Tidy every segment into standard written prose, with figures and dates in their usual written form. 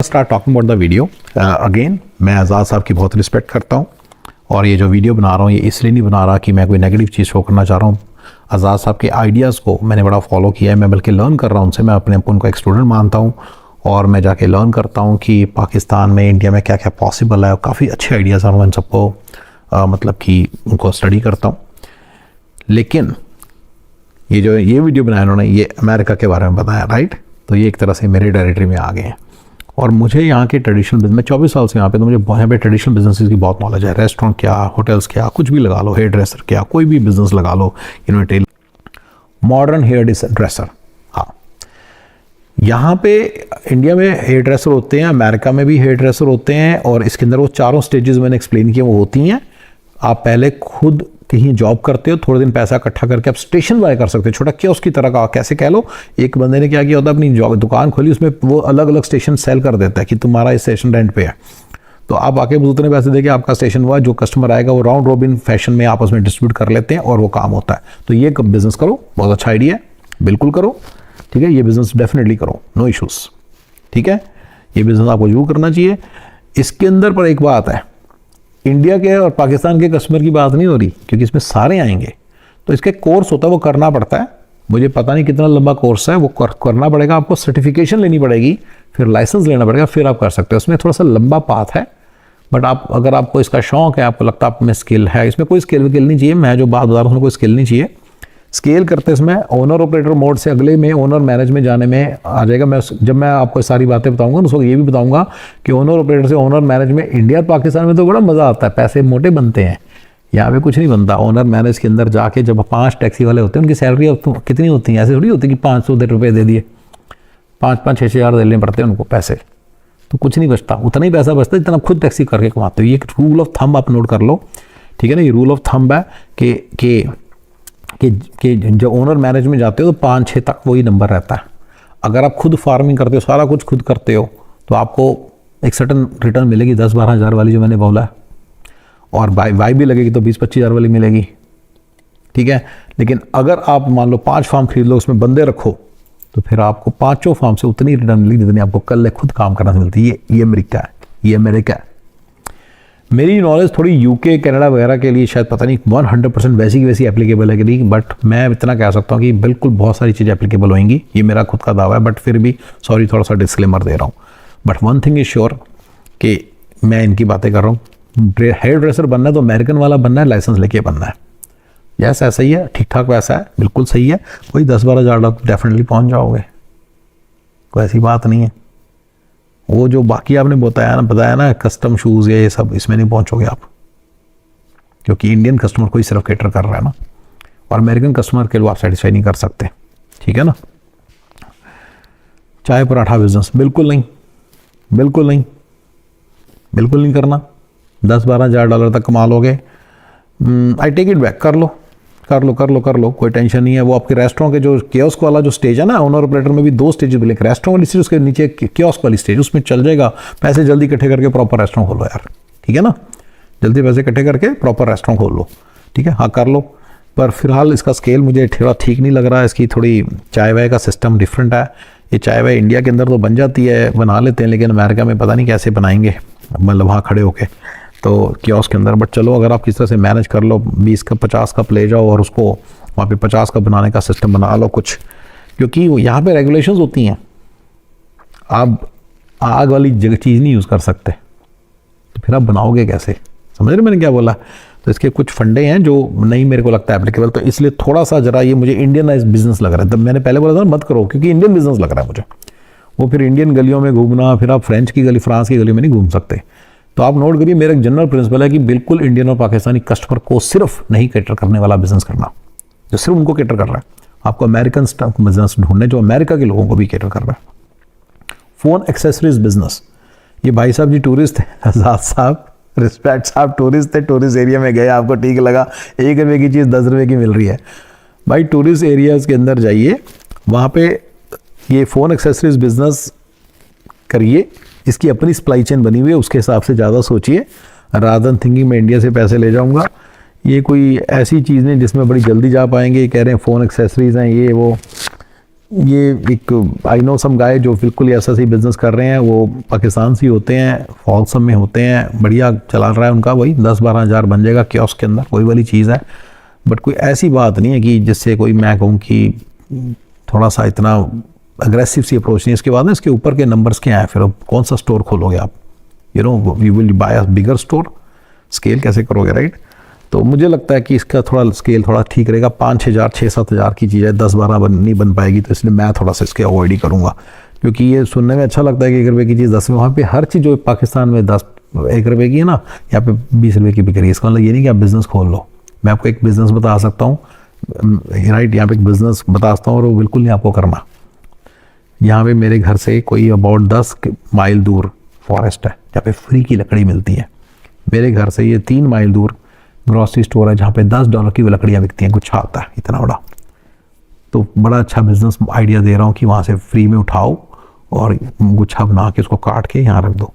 Start talking about the video again. मैं आज़ाद साहब की बहुत रिस्पेक्ट करता हूँ और ये जो वीडियो बना रहा हूँ ये इसलिए नहीं बना रहा कि मैं कोई नेगेटिव चीज़ शो करना चाह रहा हूँ। आज़ाद साहब के आइडियाज़ को मैंने बड़ा फॉलो किया है, मैं बल्कि लर्न कर रहा हूँ उनसे। मैं अपने आप उनको एक स्टूडेंट मानता हूँ और मैं जाके लर्न करता हूँ कि पाकिस्तान में, इंडिया में क्या क्या पॉसिबल है। काफ़ी अच्छे आइडियाज़ हैं, मैं इन सबको मतलब कि उनको स्टडी करता हूँ। लेकिन ये वीडियो बनाया उन्होंने, ये अमेरिका के बारे में बताया, राइट। तो ये एक तरह से मेरे टेरिटरी में आ गए हैं और मुझे यहाँ के ट्रेडिशनल बिजनेस, मैं 24 साल से यहाँ पे, तो मुझे यहाँ पे ट्रेडिशनल बिजनेसेस की बहुत नॉलेज है। रेस्टोरेंट क्या, होटल्स क्या, कुछ भी लगा लो, हेयर ड्रेसर क्या, कोई भी बिजनेस लगा लो, टेल मॉडर्न हेयर ड्रेसर। हाँ, यहाँ पे इंडिया में हेयर ड्रेसर होते हैं, अमेरिका में भी हेयर ड्रेसर होते हैं और इसके अंदर वो चारों स्टेजेस मैंने एक्सप्लेन किए वो होती हैं। आप पहले खुद कहीं जॉब करते हो, थोड़े दिन पैसा इकट्ठा करके आप स्टेशन बाय कर सकते हो, छोटा कियोस्क की तरह का, कैसे कह लो। एक बंदे ने क्या किया होता है, अपनी दुकान खोली, उसमें वो अलग अलग स्टेशन सेल कर देता है कि तुम्हारा इस स्टेशन रेंट पे है, तो आप आके उतने पैसे देके आपका स्टेशन हुआ, जो कस्टमर आएगा वो राउंड रॉबिन फैशन में आपस में डिस्ट्रीब्यूट कर लेते हैं और वो काम होता है। तो ये बिजनेस करो, बहुत अच्छा आइडिया है, बिल्कुल करो, ठीक है। ये बिजनेस डेफिनेटली करो, नो इशूज़, ठीक है। ये बिजनेस आपको जरूर करना चाहिए। इसके अंदर पर एक बात है, इंडिया के और पाकिस्तान के कस्टमर की बात नहीं हो रही, क्योंकि इसमें सारे आएंगे। तो इसके कोर्स होता है, वो करना पड़ता है। मुझे पता नहीं कितना लंबा कोर्स है, वो करना पड़ेगा आपको, सर्टिफिकेशन लेनी पड़ेगी, फिर लाइसेंस लेना पड़ेगा, फिर आप कर सकते हो। उसमें थोड़ा सा लंबा पाथ है, बट आप अगर आपको इसका शौक है, आपको लगता है आप में स्किल है, इसमें कोई स्किल नहीं चाहिए। मैं जो बात बता रहा हूँ उसमें कोई स्किल नहीं चाहिए। स्केल करते इसमें ओनर ऑपरेटर मोड से अगले में ओनर मैनेज में जाने में आ जाएगा। जब मैं आपको सारी बातें बताऊंगा उसको ये भी बताऊंगा कि ओनर ऑपरेटर से ओनर मैनेज में इंडिया और पाकिस्तान में तो बड़ा मज़ा आता है, पैसे मोटे बनते हैं। यहाँ पे कुछ नहीं बनता। ओनर मैनेज के अंदर जाके जब 5 टैक्सी वाले होते हैं, उनकी सैलरी कितनी होती है, ऐसे थोड़ी होती कि 500 रुपये दे दिए, 5-5, 6 हज़ार देने पड़ते हैं उनको पैसे, तो कुछ नहीं बचता। उतना ही पैसा बचता है जितना खुद टैक्सी करके कमाते हो। ये रूल ऑफ थंब आप नोट कर लो, ठीक है ना। ये रूल ऑफ थंब है कि जब ओनर मैनेज में जाते हो तो 5-6 तक वही नंबर रहता है। अगर आप खुद फार्मिंग करते हो, सारा कुछ खुद करते हो, तो आपको एक सर्टन रिटर्न मिलेगी 10-12 हज़ार वाली जो मैंने बोला है, और वाई भी लगेगी तो 20-25 हज़ार वाली मिलेगी, ठीक है। लेकिन अगर आप मान लो 5 फार्म खरीद लो, उसमें बंदे रखो, तो फिर आपको 5 फार्म से उतनी रिटर्न मिलेगी जितनी आपको कल खुद काम करना मिलती है। ये अमेरिका है, ये अमेरिका है। मेरी नॉलेज थोड़ी यूके, कनाडा वगैरह के लिए शायद पता नहीं 100% वैसी की वैसी एप्लीकेबल है कि नहीं, बट मैं इतना कह सकता हूँ कि बिल्कुल बहुत सारी चीज़ें एप्लीकेबल होंगी। ये मेरा खुद का दावा है, बट फिर भी सॉरी, थोड़ा सा डिस्क्लेमर दे रहा हूँ। But one thing is sure कि मैं इनकी बातें कर रहा हूँ। हेयर ड्रेसर बनना है तो अमेरिकन वाला बनना है, लाइसेंस लेके बनना है। यस, ऐसा ही है, ठीक ठाक वैसा है, बिल्कुल सही है। कोई 10-12 हज़ार तक डेफिनेटली पहुँच जाओगे, कोई ऐसी बात नहीं है। वो जो बाकी आपने बताया ना कस्टम शूज़ ये सब, इसमें नहीं पहुंचोगे आप, क्योंकि इंडियन कस्टमर को ही सिर्फ कैटर कर रहा है ना, और अमेरिकन कस्टमर के लिए आप सेटिस्फाई नहीं कर सकते, ठीक है ना। चाय पराठा बिजनेस बिल्कुल नहीं, बिल्कुल नहीं, बिल्कुल नहीं करना। 10-12 हज़ार डॉलर तक कमा लोगे, आई टेक इट बैक, कर लो, कोई टेंशन नहीं है। वो आपके रेस्टोरेंट के जो कियोस्क वाला जो स्टेज है ना, ओनर ऑपरेटर में भी 2 स्टेज मिले, रेस्टोरेंट वाली स्टेज, उसके नीचे कियोस्क वाली स्टेज, उसमें चल जाएगा। पैसे जल्दी इकट्ठे करके प्रॉपर रेस्टोरेंट खोलो यार, ठीक है ना। जल्दी पैसे इकट्ठे करके प्रॉपर रेस्टोरेंट खोल लो, ठीक है। हाँ, कर लो, पर फिलहाल इसका स्केल मुझे थोड़ा ठीक नहीं लग रहा है। इसकी थोड़ी चाय वाय का सिस्टम डिफरेंट है। ये चाय वाय इंडिया के अंदर तो बन जाती है, बना लेते हैं, लेकिन अमेरिका में पता नहीं कैसे बनाएंगे, मतलब वहाँ खड़े होके तो कियोस्क के अंदर। बट चलो, अगर आप किस तरह से मैनेज कर लो, 20 कप 50 कप ले जाओ और उसको वहाँ पे 50 कप बनाने का सिस्टम बना लो कुछ, क्योंकि यहाँ पे रेगुलेशंस होती हैं। आप आग वाली जगह चीज़ नहीं यूज़ कर सकते, तो फिर आप बनाओगे कैसे, समझ रहे मैंने क्या बोला। तो इसके कुछ फंडे हैं जो नहीं मेरे को लगता है एप्लीकेबल, तो इसलिए थोड़ा सा जरा ये मुझे इंडियनाइज बिजनेस लग रहा है। तब मैंने पहले बोला था ना मत करो, क्योंकि इंडियन बिजनेस लग रहा है मुझे। वो फिर इंडियन गलियों में घूमना, फिर आप फ्रेंच की गली, फ्रांस की गली में नहीं घूम सकते। तो आप नोट करिए, मेरा एक जनरल प्रिंसिपल है कि बिल्कुल इंडियन और पाकिस्तानी कस्टमर को सिर्फ नहीं कैटर करने वाला बिजनेस करना, जो सिर्फ उनको कैटर कर रहा है। आपको अमेरिकन स्टॉक बिजनेस ढूंढने जो अमेरिका के लोगों को भी कैटर कर रहा है। फ़ोन एक्सेसरीज बिजनेस, ये भाई साहब जी टूरिस्ट थे, आज़ाद साहब, रिस्पेक्ट साहब, टूरिस्ट थे, टूरिस्ट एरिया में गए, आपको ठीक लगा 1 रुपये की चीज़ 10 रुपये की मिल रही है। भाई टूरिस्ट एरियाज़ के अंदर जाइए, वहाँ पे ये फ़ोन एक्सेसरीज बिजनेस करिए। इसकी अपनी सप्लाई चेन बनी हुई है, उसके हिसाब से ज़्यादा सोचिए, रादर देन थिंकिंग मैं इंडिया से पैसे ले जाऊंगा। ये कोई ऐसी चीज़ नहीं जिसमें बड़ी जल्दी जा पाएंगे। कह रहे हैं फ़ोन एक्सेसरीज़ हैं ये वो, ये एक आई नो सम गाय जो बिल्कुल ऐसा ही बिजनेस कर रहे हैं, वो पाकिस्तान से होते हैं, फॉल्सम में होते हैं, बढ़िया चला रहा है उनका, वही 10-12 हज़ार बन जाएगा कियोस्क के अंदर, वही वाली चीज़ है। बट कोई ऐसी बात नहीं है कि जिससे कोई मैं कहूँ कि थोड़ा सा इतना अग्रेसिव सी अप्रोच नहीं। इसके बाद ना इसके ऊपर के नंबर्स क्या हैं, फिर अब कौन सा स्टोर खोलोगे आप, you know you will buy a bigger store, scale कैसे करोगे, राइट। तो मुझे लगता है कि इसका थोड़ा स्केल थोड़ा ठीक रहेगा। 5-6 हज़ार 6-7 हज़ार की चीज़ है, 10-12 नहीं बन पाएगी, तो इसलिए मैं थोड़ा सा इसके अवॉइड ही करूँगा, क्योंकि ये सुनने में अच्छा लगता है कि 1 रुपये की चीज़ 10 में, वहाँ पे हर चीज़ जो पाकिस्तान में 1 रुपये की है ना, यहाँ पे 20 रुपये की बिक रही है। इसका मतलब ये नहीं कि आप बिज़नेस खोल लो। मैं आपको एक बिज़नेस बता सकता हूँ, राइट, यहाँ पे एक बिज़नेस बता सकता हूँ और वो बिल्कुल नहीं आपको करना। यहाँ पे मेरे घर से कोई अबाउट 10 माइल दूर फॉरेस्ट है जहाँ पे फ्री की लकड़ी मिलती है। मेरे घर से ये 3 माइल दूर ग्रॉसरी स्टोर है जहाँ पे $10 की लकड़ियाँ बिकती हैं, गुच्छा आता है इतना बड़ा। तो बड़ा अच्छा बिजनेस आइडिया दे रहा हूँ कि वहाँ से फ्री में उठाओ और गुच्छा बना के उसको काट के यहाँ रख दो,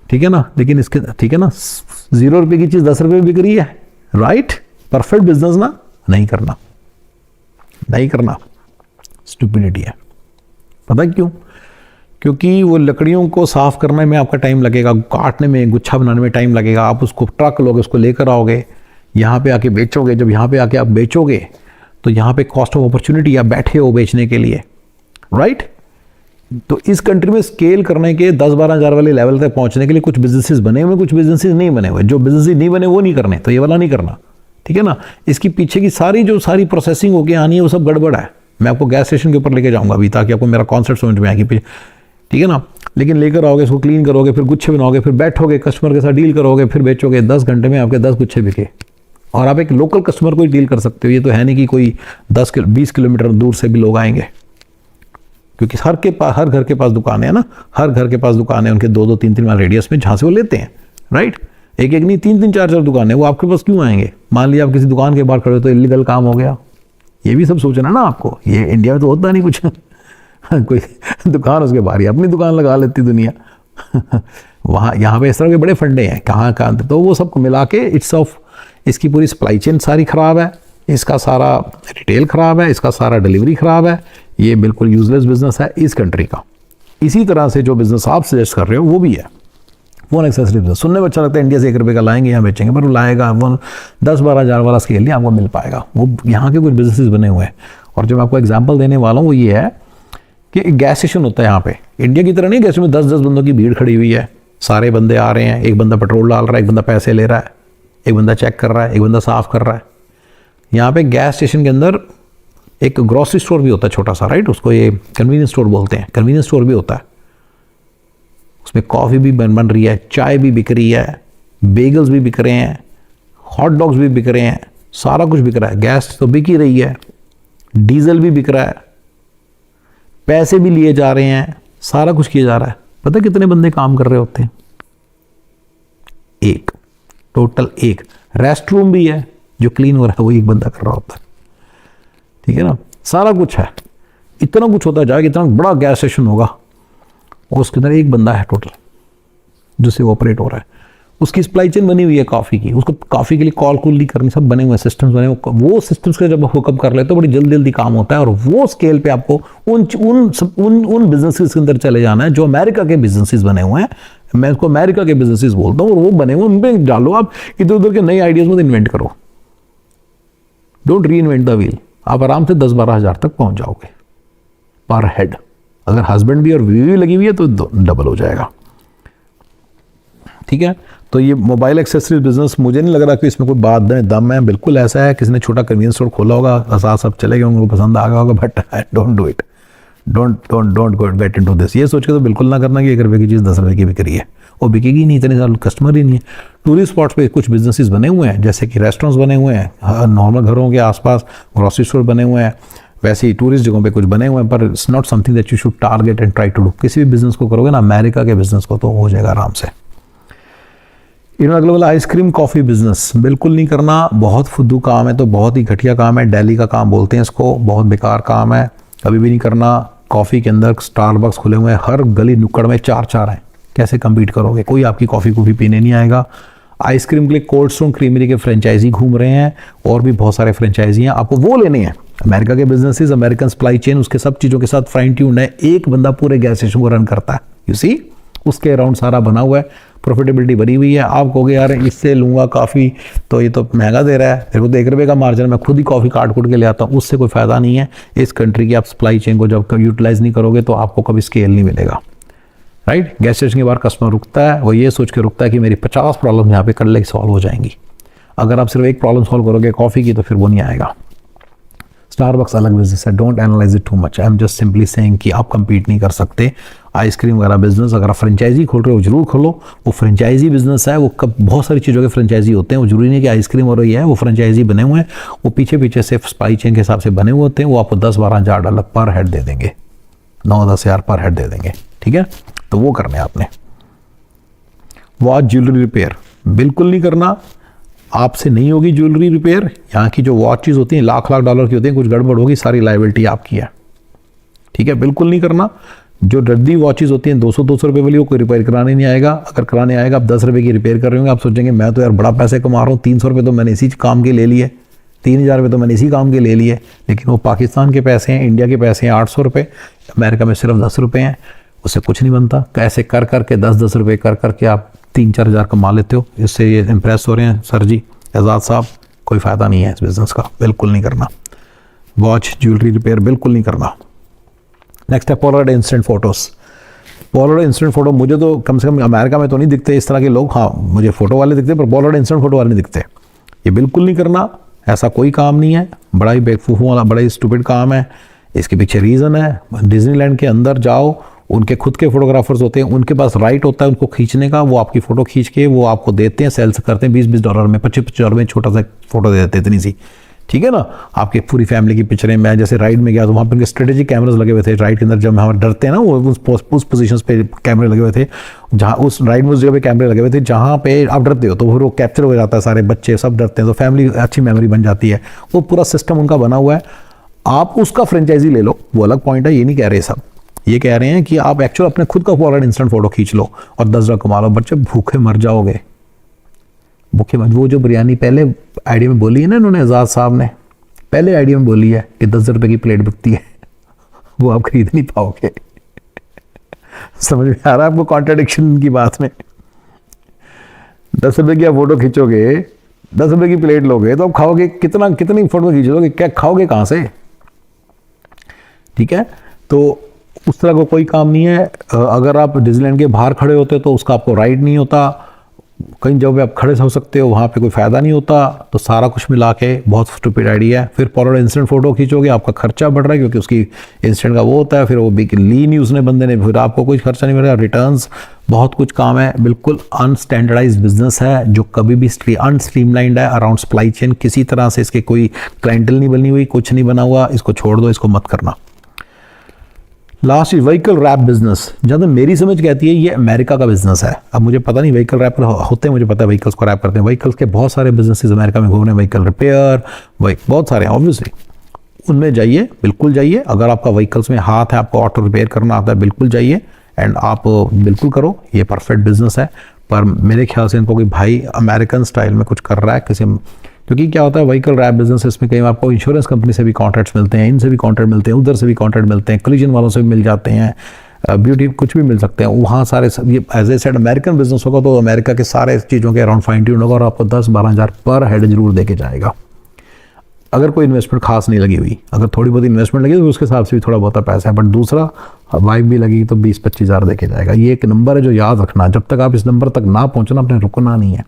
ठीक है ना। लेकिन इसके ठीक है ना, 0 रुपये की चीज़ 10 रुपये में बिक रही है, राइट, परफेक्ट बिजनेस ना, नहीं करना, नहीं करना, स्टुपिडिटी है। पता क्यों? क्योंकि वो लकड़ियों को साफ़ करने में आपका टाइम लगेगा, काटने में, गुच्छा बनाने में टाइम लगेगा। आप उसको ट्रक लोगे, उसको लेकर आओगे, यहाँ पे आके बेचोगे। जब यहाँ पे आके आप बेचोगे तो यहाँ पे कॉस्ट ऑफ अपॉर्चुनिटी, आप बैठे हो बेचने के लिए, राइट। तो इस कंट्री में स्केल करने के 10-12 हज़ार वाले लेवल तक पहुँचने के लिए कुछ बिजनेसेस बने हुए, कुछ बिजनेसेस नहीं बने हुए। जो बिजनेस नहीं बने वो नहीं करने, तो ये वाला नहीं करना, ठीक है ना। इसकी पीछे की सारी प्रोसेसिंग होके आनी है, वो सब गड़बड़ है। मैं आपको गैस स्टेशन के ऊपर लेके जाऊँगा अभी, ताकि आपको मेरा कॉन्सेप्ट समझ में आएगी, ठीक है ना। लेकिन लेकर आओगे, इसको क्लीन करोगे, फिर गुच्छे बनाओगे, फिर बैठोगे, कस्टमर के साथ डील करोगे, फिर बेचोगे। 10 घंटे में आपके 10 गुच्छे बिके, और आप एक लोकल कस्टमर को ही डील कर सकते हो। ये तो है नहीं कि कोई 20 किलोमीटर दूर से भी लोग आएंगे, क्योंकि हर घर के पास दुकान है ना, हर घर के पास दुकान है, उनके 2-2, 3-3 माइल रेडियस में, जहाँ से वो लेते हैं, राइट। एक नहीं, 3-3, 4-4 दुकान है, वो आपके पास क्यों आएंगे? मान लिया आप किसी दुकान के बाहर खड़े हो तो इलीगल काम हो गया। ये भी सब सोचना ना आपको, ये इंडिया में तो होता नहीं कुछ कोई दुकान उसके बाहर ही अपनी दुकान लगा लेती दुनिया वहाँ यहाँ पे इस तरह के बड़े फंडे हैं कहाँ, तो वो सब मिला के इट्स ऑफ, इसकी पूरी सप्लाई चेन सारी ख़राब है, इसका सारा रिटेल ख़राब है, इसका सारा डिलीवरी ख़राब है। ये बिल्कुल यूजलेस बिजनेस है इस कंट्री का। इसी तरह से जो बिज़नेस आप सजेस्ट कर रहे हो वो भी है, फ़ोन एक्सेसरी बिजनेस। सुनने में अच्छा लगता है, इंडिया से 1 रुपये का लाएंगे यहाँ बेचेंगे, पर वो लाएगा वो 10-12 हज़ार वाला स्केल नहीं आपको मिल पाएगा। वो यहाँ के कुछ बिजनेसेस बने हुए हैं। और जो मैं आपको एग्जांपल देने वाला हूँ वो ये है कि एक गैस स्टेशन होता है यहाँ पे, इंडिया की तरह नहीं, गैस में 10-10 बंदों की भीड़ खड़ी हुई है, सारे बंदे आ रहे हैं, एक बंदा पेट्रोल डाल रहा है, एक बंदा पैसे ले रहा है, एक बंदा चेक कर रहा है, एक बंदा साफ़ कर रहा है। यहाँ पे गैस स्टेशन के अंदर एक ग्रॉसरी स्टोर भी होता है छोटा सा, राइट, उसको ये कन्वीनियंस स्टोर बोलते हैं। कन्वीनियंस स्टोर भी होता है, उसमें कॉफ़ी भी बन रही है, चाय भी बिक रही है, बेगल्स भी बिक रहे हैं, हॉट डॉग्स भी बिक रहे हैं, सारा कुछ बिक रहा है। गैस तो बिक ही रही है, डीजल भी बिक रहा है, पैसे भी लिए जा रहे हैं, सारा कुछ किया जा रहा है। पता कितने बंदे काम कर रहे होते हैं? एक, टोटल एक। रेस्ट रूम भी है जो क्लीन हो रहा है, वो एक बंदा कर रहा होता है, ठीक है ना। सारा कुछ है, इतना कुछ होता जाएगा, इतना बड़ा गैस स्टेशन होगा और उसके अंदर एक बंदा है टोटल जिससे ऑपरेट हो रहा है। उसकी सप्लाई चेन बनी हुई है कॉफ़ी की, उसको कॉफ़ी के लिए कॉल नहीं करनी, सब बने हुए सिस्टम्स बने हुए। वो सिस्टम्स का जब हुकअप कर लेते तो बड़ी जल्दी काम होता है। और वो स्केल पे आपको उन बिजनेसेस के अंदर चले जाना है जो अमेरिका के बिजनेसेस बने हुए हैं। मैं उसको अमेरिका के बिजनेसेस बोलता हूँ, और वो बने हुए उनमें डालो। आप इधर उधर के नए आइडियाज़ मत इन्वेंट करो, डोंट री इन्वेंट द व्हील। आप आराम से 10-12 हज़ार तक पहुँच जाओगे पर हेड। अगर हस्बैंड भी और बीवी भी लगी हुई है तो डबल हो जाएगा, ठीक है। तो ये मोबाइल एक्सेसरीज बिजनेस, मुझे नहीं लग रहा कि इसमें कोई बात दम है। बिल्कुल ऐसा है, किसी ने छोटा कन्वीनियंस स्टोर खोला होगा, आसाद सब चले गए होंगे, पसंद आ गया होगा, but don't do it, don't get into this. ये सोच के तो बिल्कुल ना करना कि 1 रुपये की चीज़ 10 रुपये की बिक रही है, वो बिकेगी नहीं, इतने सारे कस्टमर ही नहीं है। टूरिस्ट स्पॉट्स पे कुछ बिजनेसेस बने हुए हैं, जैसे कि रेस्टोरेंट्स बने हुए हैं, नॉर्मल घरों के आसपास ग्रॉसरी स्टोर बने हुए हैं, वैसे ही टूरिस्ट जगहों पे कुछ बने हुए हैं। पर it's not something that you should target and try to do. किसी भी बिजनेस को करोगे ना, अमेरिका के बिजनेस को, तो हो जाएगा आराम से। अगला वाला आइसक्रीम कॉफ़ी बिजनेस बिल्कुल नहीं करना, बहुत फुद्दू काम है, तो बहुत ही घटिया काम है, दिल्ली का काम बोलते हैं इसको, बहुत बेकार काम है, कभी भी नहीं करना। कॉफ़ी के अंदर स्टारबक्स खुले हुए हैं, हर गली नुक्कड़ में 4-4 हैं, कैसे कम्पीट करोगे? कोई आपकी कॉफ़ी को भी पीने नहीं आएगा। आइसक्रीम के लिए कोल्ड स्टोन क्रीमरी के फ्रेंचाइजी घूम रहे हैं, और भी बहुत सारे फ्रेंचाइजी हैं, आपको वो लेने हैं। अमेरिका के बिजनेसेस, अमेरिकन सप्लाई चेन, उसके सब चीज़ों के साथ फाइन ट्यून्ड है। एक बंदा पूरे गैस स्टेशन को रन करता है, यू सी, उसके अराउंड सारा बना हुआ है, प्रॉफिटेबिलिटी बनी हुई है। आप कहोगे यार इससे लूँगा काफ़ी तो ये तो महंगा दे रहा है, तेरे को तो 1 रुपये का मार्जिन, मैं खुद ही कॉफ़ी काट के ले आता हूँ, उससे कोई फ़ायदा नहीं है। इस कंट्री की आप सप्लाई चेन को जब कभी यूटिलाइज़ नहीं करोगे तो आपको कभी स्केल नहीं मिलेगा, राइट। गैस स्टेशन के बाहर कस्टमर रुकता है, वो ये सोच के रुकता है कि मेरी 50 प्रॉब्लम यहाँ पे कल सॉल्व हो जाएंगी। अगर आप सिर्फ एक प्रॉब्लम सॉल्व करोगे कॉफ़ी की तो फिर वो नहीं आएगा। स्टारबक्स अलग बिजनेस है, don't analyse it too much, I am just simply saying कि आप कंपीट नहीं कर सकते। आइसक्रीम वगैरह बिजनेस अगर आप फ्रेंचाइजी खोल रहे हो जरूर खोलो, वो फ्रेंचाइजी बिजनेस है, वो कब बहुत सारी चीज़ों के फ्रेंचाइजी होते हैं, वो जरूरी नहीं कि आइसक्रीम और ये है, वो फ्रेंचाइजी बने हुए हैं, वो पीछे पीछे से सप्लाई चेन के हिसाब से बने हुए होते हैं। वो आपको 10-12 हज़ार डॉलर पर हेड दे देंगे, 9-10 हज़ार पर हेड दे देंगे, ठीक है। तो वो करना है आपने। वॉच ज्वेलरी रिपेयर बिल्कुल नहीं करना, आपसे नहीं होगी ज्वेलरी रिपेयर। यहाँ की जो वॉचेस होती हैं लाख डॉलर की होती हैं, कुछ गड़बड़ होगी सारी लायबिलिटी आपकी है, ठीक है, बिल्कुल नहीं करना। जो रद्दी वॉचेस होती हैं 200 रुपये वाली, वो कोई रिपेयर कराने नहीं आएगा। अगर कराने आएगा आप 10 रुपये की रिपेयर कर रहे होंगे, आप सोचेंगे मैं तो यार बड़ा पैसे कमा रहा हूँ, 300 रुपये तो मैंने इसी काम के ले लिए, 3000 रुपये तो मैंने इसी काम के ले लिए, लेकिन वो पाकिस्तान के पैसे हैं, इंडिया के पैसे हैं 800 रुपये, अमेरिका में सिर्फ 10 रुपये हैं, उससे कुछ नहीं बनता। कैसे कर करके 10-10 रुपये कर करके आप 3-4 हज़ार कमा लेते हो, इससे ये इंप्रेस हो रहे हैं सर जी आज़ाद साहब। कोई फ़ायदा नहीं है इस बिज़नेस का, बिल्कुल नहीं करना। वॉच ज्वेलरी रिपेयर बिल्कुल नहीं करना। नेक्स्ट है Polaroid instant photos. Polaroid instant photo मुझे तो कम से कम अमेरिका में तो नहीं दिखते इस तरह के लोग, हाँ मुझे फ़ोटो वाले दिखते पर पोलराइड इंस्टेंट फ़ोटो वाले नहीं दिखते। ये बिल्कुल नहीं करना, ऐसा कोई काम नहीं है, बड़ा ही बेवकूफ़ों वाला, बड़ा ही स्टूपिड काम है। इसके पीछे रीज़न है, डिज्नीलैंड के अंदर जाओ, उनके खुद के फोटोग्राफर्स होते हैं, उनके पास राइट होता है उनको खींचने का, वो आपकी फ़ोटो खींच के वो आपको देते हैं, सेल्स करते हैं 20-20 डॉलर में, 25-25 डॉलर में छोटा सा फोटो दे देते हैं, इतनी सी, ठीक है ना। आपकी पूरी फैमिली की पिक्चरें, मैं जैसे राइड में गया तो वहाँ पर उनके स्ट्रेटेजिक कैमरास लगे हुए थे राइड के अंदर, जब हम डरते हैं ना वो उस पोजीशन पे कैमरे लगे हुए थे, जहाँ उस राइड में उस जगह पे कैमरे लगे हुए थे जहाँ पे आप डरते हो तो फिर वो कैप्चर हो जाता है, सारे बच्चे सब डरते हैं, तो फैमिली अच्छी मेमोरी बन जाती है। वो पूरा सिस्टम उनका बना हुआ है, आप उसका फ्रेंचाइजी ले लो, वो अलग पॉइंट है, ये नहीं कह रहे सब, ये कह रहे हैं कि आप एक्चुअल अपने खुद का पोलराइड इंस्टेंट फोटो खींच लो और 10 रुपये कमा लो। बच्चे भूखे मर जाओगे, भूखे मर। वो जो बिरयानी पहले आइडिया में बोली है ना इन्होंने, आज़ाद साहब ने पहले आइडिया में बोली है कि 10 रुपये की प्लेट बिकती है, वो आप खरीद नहीं पाओगे। समझ में आ रहा है आपको कॉन्ट्राडिक्शन की बात में? 10 रुपये की आप फोटो खींचोगे, 10 रुपये की प्लेट लोगे तो आप खाओगे कितनी फोटो खींचोगे, क्या खाओगे कहाँ से, ठीक है। तो उस तरह का कोई काम नहीं है। अगर आप डिज्नीलैंड के बाहर खड़े होते तो उसका आपको राइट नहीं होता, कहीं जब आप खड़े हो सकते हो वहाँ पे कोई फ़ायदा नहीं होता। तो सारा कुछ मिला के बहुत स्टूपिड आइडिया है। फिर पोलराइड इंस्टेंट फ़ोटो खींचोगे, आपका खर्चा बढ़ रहा है क्योंकि उसकी इंस्टेंट का वो होता है, फिर वो बिक ली नहीं उसने बंदे ने, फिर आपको कुछ खर्चा नहीं मिलेगा, रिटर्न्स, बहुत कुछ काम है। बिल्कुल अनस्टैंडर्डाइज्ड बिजनेस है जो कभी भी अनस्ट्रीमलाइंड है अराउंड सप्लाई चेन, किसी तरह से इसके कोई क्लाइंटल नहीं बनी हुई, कुछ नहीं बना हुआ, इसको छोड़ दो, इसको मत करना। Last is vehicle wrap business. जहाँ तक मेरी समझ कहती है ये अमेरिका का बिजनेस है। अब मुझे पता नहीं व्हीकल रैपर होते हैं, मुझे पता है व्हीकल्स को रैप करते हैं। व्हीकल्स के बहुत सारे बिजनेसेस अमेरिका में घूम रहे हैं, व्हीकल रिपेयर, बहुत सारे हैं ऑब्वियसली, उनमें जाइए, बिल्कुल जाइए। अगर आपका व्हीकल्स में हाथ है, आपको ऑटो रिपेयर करना आता है, बिल्कुल जाइए एंड आप बिल्कुल करो, ये परफेक्ट बिजनेस है। पर मेरे ख्याल से इनको कोई भाई अमेरिकन स्टाइल में कुछ कर रहा है किसी, क्योंकि क्या होता है व्हीकल रैप बिजनेस, इसमें कई आपको इंश्योरेंस कंपनी से भी कॉन्ट्रैक्ट्स मिलते हैं, इनसे भी कॉन्ट्रैक्ट मिलते हैं, उधर से भी कॉन्ट्रैक्ट मिलते हैं, कोलिजन वालों से भी मिल जाते हैं, ब्यूटी कुछ भी मिल सकते हैं वहाँ सारे सब। ये as a said American business होगा तो अमेरिका के सारे चीज़ों के अराउंड फाइन ट्यून होगा और आपको 10-12 हज़ार पर हेड जरूर दे के जाएगा। अगर कोई इन्वेस्टमेंट खास नहीं लगी हुई, अगर थोड़ी बहुत इन्वेस्टमेंट लगी तो उसके हिसाब से भी थोड़ा बहुत पैसा है, बट दूसरा वाइफ भी लगी तो 20-25 हज़ार दे के जाएगा। ये एक नंबर है जो याद रखना, जब तक आप इस नंबर तक ना पहुँचना अपने रुकना नहीं है।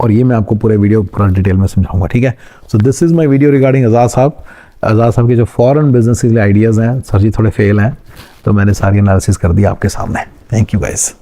और ये मैं आपको पूरे वीडियो पूरा डिटेल में समझाऊंगा, ठीक है। So this is my video regarding Azad साहब के जो फॉरेन बिजनेस के लिए आइडियाज़ हैं, सर जी थोड़े फेल हैं, तो मैंने सारी एनालिसिस कर दिया आपके सामने। Thank you guys.